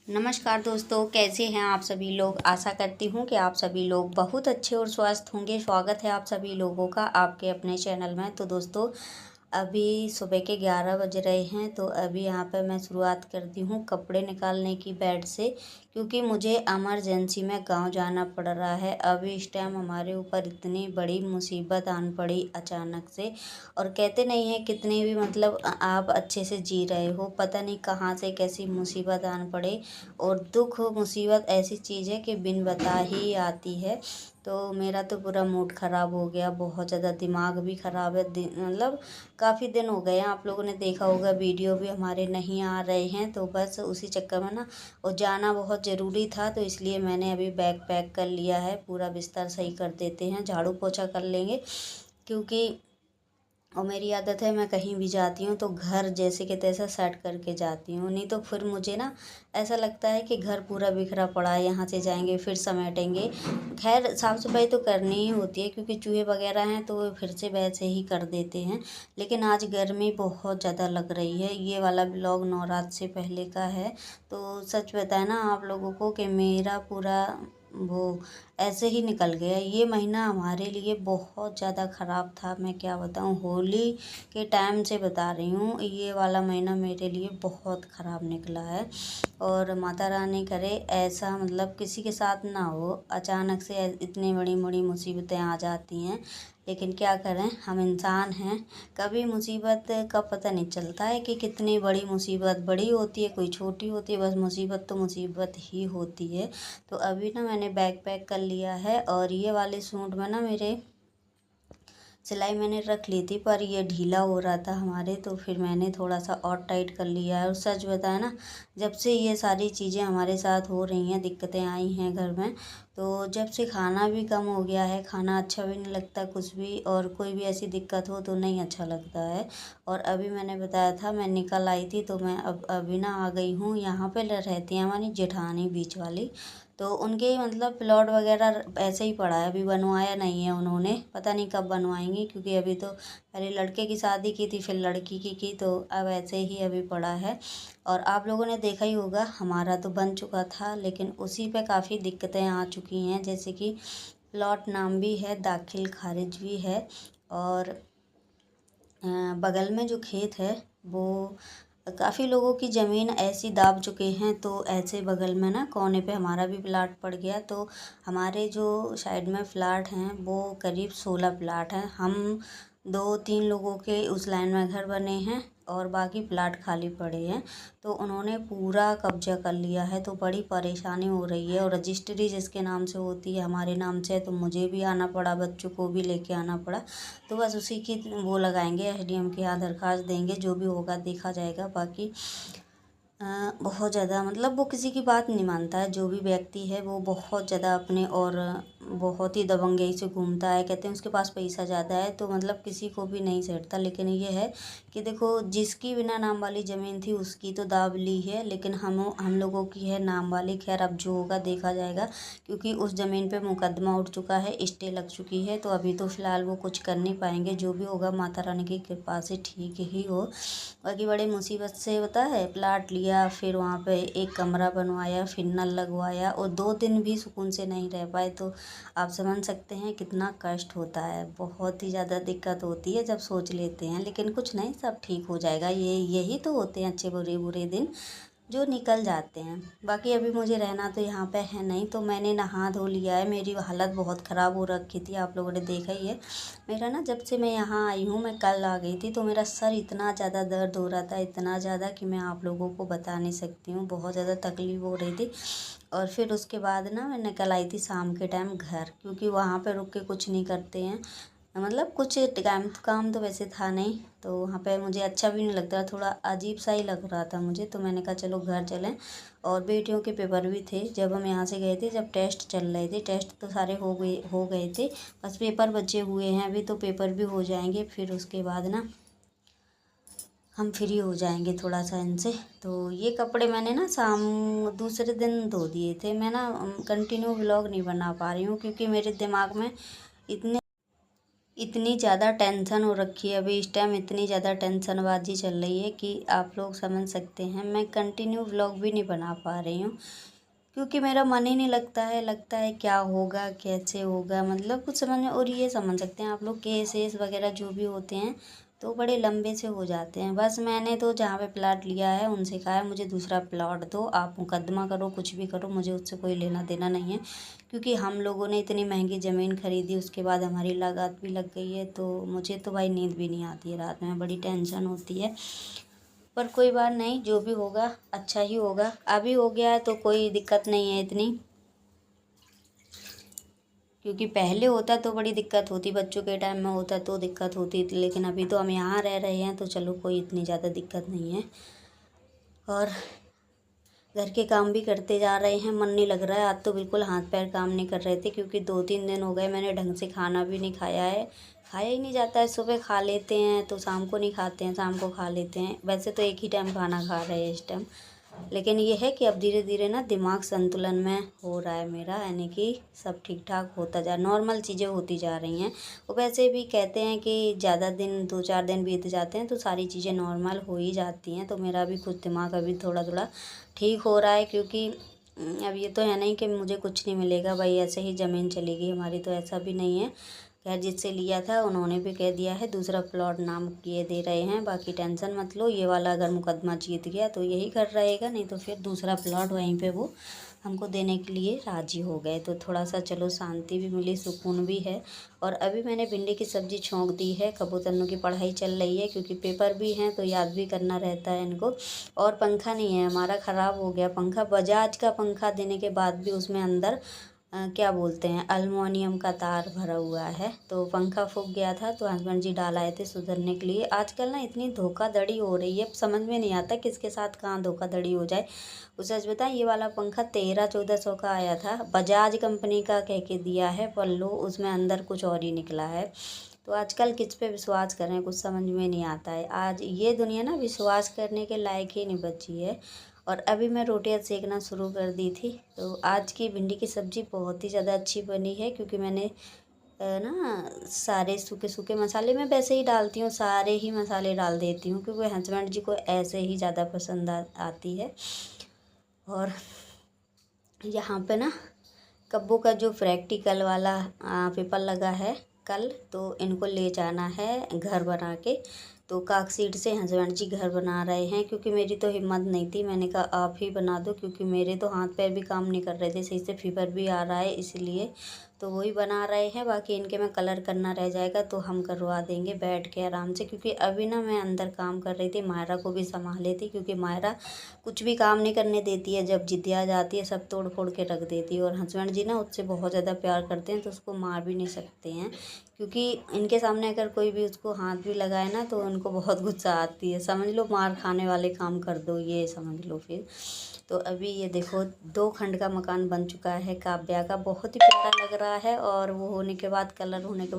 नमस्कार दोस्तों, कैसे हैं आप सभी लोग। आशा करती हूँ कि आप सभी लोग बहुत अच्छे और स्वस्थ होंगे। स्वागत है आप सभी लोगों का आपके अपने चैनल में। तो दोस्तों, अभी सुबह के 11 बज रहे हैं। तो अभी यहाँ पे मैं शुरुआत करती हूँ कपड़े निकालने की बेड से, क्योंकि मुझे इमरजेंसी में गांव जाना पड़ रहा है। अभी इस टाइम हमारे ऊपर इतनी बड़ी मुसीबत आन पड़ी अचानक से। और कहते नहीं है कितने भी मतलब आप अच्छे से जी रहे हो, पता नहीं कहाँ से कैसी मुसीबत आन पड़े। और दुख मुसीबत ऐसी चीज़ है कि बिन बता ही आती है। तो मेरा तो पूरा मूड ख़राब हो गया, बहुत ज़्यादा दिमाग भी ख़राब है। मतलब काफ़ी दिन हो गए हैं, आप लोगों ने देखा होगा वीडियो भी हमारे नहीं आ रहे हैं। तो बस उसी चक्कर में ना, और जाना बहुत ज़रूरी था, तो इसलिए मैंने अभी बैग पैक कर लिया है। पूरा बिस्तर सही कर देते हैं, झाड़ू पोछा कर लेंगे, क्योंकि और मेरी आदत है मैं कहीं भी जाती हूँ तो घर जैसे कि तैसा सेट करके जाती हूँ। नहीं तो फिर मुझे ना ऐसा लगता है कि घर पूरा बिखरा पड़ा है, यहाँ से जाएंगे फिर समेटेंगे। खैर साफ़ सफाई तो करनी ही होती है, क्योंकि चूहे वगैरह हैं तो वो फिर से वैसे ही कर देते हैं। लेकिन आज गर्मी बहुत ज़्यादा लग रही है। ये वाला ब्लॉग नवरात्र से पहले का है। तो सच बताए ना आप लोगों को कि मेरा पूरा वो ऐसे ही निकल गया। ये महीना हमारे लिए बहुत ज़्यादा ख़राब था। मैं क्या बताऊँ, होली के टाइम से बता रही हूँ, ये वाला महीना मेरे लिए बहुत ख़राब निकला है। और माता रानी करे ऐसा मतलब किसी के साथ ना हो, अचानक से इतनी बड़ी बड़ी मुसीबतें आ जाती हैं। लेकिन क्या करें, हम इंसान हैं। कभी मुसीबत का पता नहीं चलता है कि कितनी बड़ी मुसीबत बड़ी होती है, कोई छोटी होती है। बस मुसीबत तो मुसीबत ही होती है। तो अभी ना मैंने बैग पैक कर लिया है। और ये वाले सूट में ना मेरे सिलाई मैंने रख ली थी, पर ये ढीला हो रहा था हमारे, तो फिर मैंने थोड़ा सा और टाइट कर लिया है। और सच बताया ना, जब से ये सारी चीज़ें हमारे साथ हो रही हैं, दिक्कतें आई हैं घर में, तो जब से खाना भी कम हो गया है, खाना अच्छा भी नहीं लगता कुछ भी, और कोई भी ऐसी दिक्कत हो तो नहीं अच्छा लगता है। और अभी मैंने बताया था मैं निकल आई थी, तो मैं अब अभी ना आ गई हूँ। यहाँ पे रहती है हमारी जेठानी बीच वाली, तो उनके मतलब प्लॉट वगैरह ऐसे ही पड़ा है, अभी बनवाया नहीं है उन्होंने। पता नहीं कब बनवाएंगे, क्योंकि अभी तो पहले लड़के की शादी की थी, फिर लड़की की तो अब ऐसे ही अभी पड़ा है। और आप लोगों ने देखा ही होगा, हमारा तो बन चुका था, लेकिन उसी पे काफ़ी दिक्कतें आ चुकी हैं। जैसे कि प्लॉट नाम भी है, दाखिल खारिज भी है। और बगल में जो खेत है वो काफ़ी लोगों की ज़मीन ऐसी दाब चुके हैं। तो ऐसे बगल में ना कोने पे हमारा भी प्लाट पड़ गया। तो हमारे जो साइड में फ्लैट हैं वो करीब 16 प्लाट हैं। हम 2-3 लोगों के उस लाइन में घर बने हैं, और बाकी प्लाट खाली पड़े हैं। तो उन्होंने पूरा कब्जा कर लिया है, तो बड़ी परेशानी हो रही है। और रजिस्ट्री जिसके नाम से होती है हमारे नाम से है, तो मुझे भी आना पड़ा, बच्चों को भी लेके आना पड़ा। तो बस उसी की वो लगाएंगे, एसडीएम के यहाँ दरख्वास्त देंगे, जो भी होगा देखा जाएगा। बाकी बहुत ज़्यादा मतलब वो किसी की बात नहीं मानता है। जो भी व्यक्ति है वो बहुत ज़्यादा अपने और बहुत ही दबंगई से घूमता है। कहते हैं उसके पास पैसा ज़्यादा है, तो मतलब किसी को भी नहीं सेठता। लेकिन ये है कि देखो, जिसकी बिना नाम वाली ज़मीन थी उसकी तो दाब ली है, लेकिन हम लोगों की है नाम वाली। खैर अब जो होगा देखा जाएगा, क्योंकि उस ज़मीन पे मुकदमा उठ चुका है, स्टे लग चुकी है। तो अभी तो फ़िलहाल वो कुछ कर नहीं पाएंगे। जो भी होगा माता रानी की कृपा से ठीक ही हो। बाकी बड़ी मुसीबत से पता है प्लाट लिया, फिर वहाँ पे एक कमरा बनवाया, फिर नल लगवाया, और 2 दिन भी सुकून से नहीं रह पाए। तो आप समझ सकते हैं कितना कष्ट होता है। बहुत ही ज़्यादा दिक्कत होती है जब सोच लेते हैं, लेकिन कुछ नहीं, सब ठीक हो जाएगा। यही तो होते हैं अच्छे बुरे बुरे दिन जो निकल जाते हैं। बाकी अभी मुझे रहना तो यहाँ पे है नहीं, तो मैंने नहा धो लिया है। मेरी हालत बहुत ख़राब हो रखी थी, आप लोगों ने देखा ही है। मेरा ना जब से मैं यहाँ आई हूँ, मैं कल आ गई थी, तो मेरा सर इतना ज़्यादा दर्द हो रहा था, इतना ज़्यादा कि मैं आप लोगों को बता नहीं सकती हूँ। बहुत ज़्यादा तकलीफ़ हो रही थी। और फिर उसके बाद ना मैं निकल आई थी शाम के टाइम घर, क्योंकि वहाँ पे रुक के कुछ नहीं करते हैं। मतलब कुछ काम तो वैसे था नहीं, तो वहाँ पे मुझे अच्छा भी नहीं लगता, थोड़ा अजीब सा ही लग रहा था मुझे। तो मैंने कहा चलो घर चलें। और बेटियों के पेपर भी थे जब हम यहाँ से गए थे, जब टेस्ट चल रहे थे। टेस्ट तो सारे हो गए थे, बस पेपर बचे हुए हैं अभी। तो पेपर भी हो जाएंगे, फिर उसके बाद ना हम फ्री हो जाएंगे थोड़ा सा इनसे। तो ये कपड़े मैंने ना शाम दूसरे दिन धो दिए थे। मैं ना कंटिन्यू व्लॉग नहीं बना पा रही हूँ, क्योंकि मेरे दिमाग में इतने इतनी ज़्यादा टेंशन हो रखी है अभी इस टाइम, इतनी ज़्यादा टेंशनबाजी चल रही है कि आप लोग समझ सकते हैं। मैं कंटिन्यू व्लॉग भी नहीं बना पा रही हूँ क्योंकि मेरा मन ही नहीं लगता है क्या होगा कैसे होगा, मतलब कुछ समझ में। और ये समझ सकते हैं आप लोग, केसेस वगैरह जो भी होते हैं तो बड़े लंबे से हो जाते हैं। बस मैंने तो जहाँ पे प्लाट लिया है उनसे कहा है मुझे दूसरा प्लॉट दो, आप मुकदमा करो कुछ भी करो, मुझे उससे कोई लेना देना नहीं है। क्योंकि हम लोगों ने इतनी महंगी ज़मीन खरीदी, उसके बाद हमारी लागत भी लग गई है, तो मुझे तो भाई नींद भी नहीं आती है रात में, बड़ी टेंशन होती है। पर कोई बात नहीं, जो भी होगा अच्छा ही होगा। अभी हो गया है तो कोई दिक्कत नहीं है इतनी, क्योंकि पहले होता तो बड़ी दिक्कत होती, बच्चों के टाइम में होता तो दिक्कत होती थी, लेकिन अभी तो हम यहाँ रह रहे हैं तो चलो कोई इतनी ज़्यादा दिक्कत नहीं है। और घर के काम भी करते जा रहे हैं, मन नहीं लग रहा है। आज तो बिल्कुल हाथ पैर काम नहीं कर रहे थे क्योंकि 2-3 दिन हो गए मैंने ढंग से खाना भी नहीं खाया है। खाया ही नहीं जाता है, सुबह खा लेते हैं तो शाम को नहीं खाते हैं, शाम को खा लेते हैं। वैसे तो एक ही टाइम खाना खा रहे हैं इस टाइम, लेकिन ये है कि अब धीरे धीरे ना दिमाग संतुलन में हो रहा है मेरा, यानी कि सब ठीक ठाक होता जा, नॉर्मल चीज़ें होती जा रही हैं। वो वैसे भी कहते हैं कि ज़्यादा दिन 2-4 दिन बीत जाते हैं तो सारी चीज़ें नॉर्मल हो ही जाती हैं। तो मेरा भी कुछ दिमाग अभी थोड़ा थोड़ा ठीक हो रहा है, क्योंकि अब ये तो है नहीं कि मुझे कुछ नहीं मिलेगा भाई, ऐसे ही ज़मीन चलेगी हमारी, तो ऐसा भी नहीं है। खैर जिससे लिया था उन्होंने भी कह दिया है दूसरा प्लॉट नाम किए दे रहे हैं, बाकी टेंशन मत लो, ये वाला अगर मुकदमा जीत गया तो यही घर रहेगा, नहीं तो फिर दूसरा प्लॉट वहीं पे वो हमको देने के लिए राज़ी हो गए। तो थोड़ा सा चलो शांति भी मिली, सुकून भी है। और अभी मैंने भिंडी की सब्ज़ी छोंक दी है, कबूतरों की पढ़ाई चल रही है क्योंकि पेपर भी हैं तो याद भी करना रहता है इनको। और पंखा नहीं है हमारा, ख़राब हो गया पंखा, बजाज का पंखा देने के बाद भी उसमें अंदर क्या बोलते हैं अल्मुनियम का तार भरा हुआ है, तो पंखा फूक गया था तो हस्बैंड जी डाल आए थे सुधरने के लिए। आजकल ना इतनी धोखाधड़ी हो रही है, समझ में नहीं आता किसके साथ कहाँ धोखाधड़ी हो जाए। वो सच बताएं, ये वाला पंखा 1300-1400 का आया था, बजाज कंपनी का कह के दिया है, पर लो उसमें अंदर कुछ और ही निकला है। तो आजकल किस पे विश्वास करें कुछ समझ में नहीं आता है। आज ये दुनिया ना विश्वास करने के लायक ही नहीं बची है। और अभी मैं रोटियां सेकना शुरू कर दी थी। तो आज की भिंडी की सब्ज़ी बहुत ही ज़्यादा अच्छी बनी है क्योंकि मैंने ना सारे सूखे सूखे मसाले मैं वैसे ही डालती हूँ, सारे ही मसाले डाल देती हूँ क्योंकि हस्बैंड जी को ऐसे ही ज़्यादा पसंद आती है। और यहाँ पे ना कब्बों का जो प्रैक्टिकल वाला पेपर लगा है कल, तो इनको ले जाना है घर बना के। तो काकसीट से हस्बैंड जी घर बना रहे हैं क्योंकि मेरी तो हिम्मत नहीं थी, मैंने कहा आप ही बना दो क्योंकि मेरे तो हाथ पैर भी काम नहीं कर रहे थे सही से, फीवर भी आ रहा है इसलिए। तो वही बना रहे हैं, बाकी इनके में कलर करना रह जाएगा तो हम करवा देंगे बैठ के आराम से। क्योंकि अभी ना मैं अंदर काम कर रही थी, मायरा को भी संभाले थी क्योंकि मायरा कुछ भी काम नहीं करने देती है, जब जिद्दिया जाती है सब तोड़ फोड़ के रख देती है। और हस्बैंड जी ना उससे बहुत ज़्यादा प्यार करते हैं तो उसको मार भी नहीं सकते हैं, क्योंकि इनके सामने अगर कोई भी उसको हाथ भी लगाए ना तो उनको बहुत गुस्सा आती है, समझ लो मार खाने वाले काम कर दो ये समझ लो फिर। तो अभी ये देखो 2 खंड का मकान बन चुका है काव्या का, बहुत ही प्यारा लग रहा है। और वो होने के बाद, कलर होने के बाद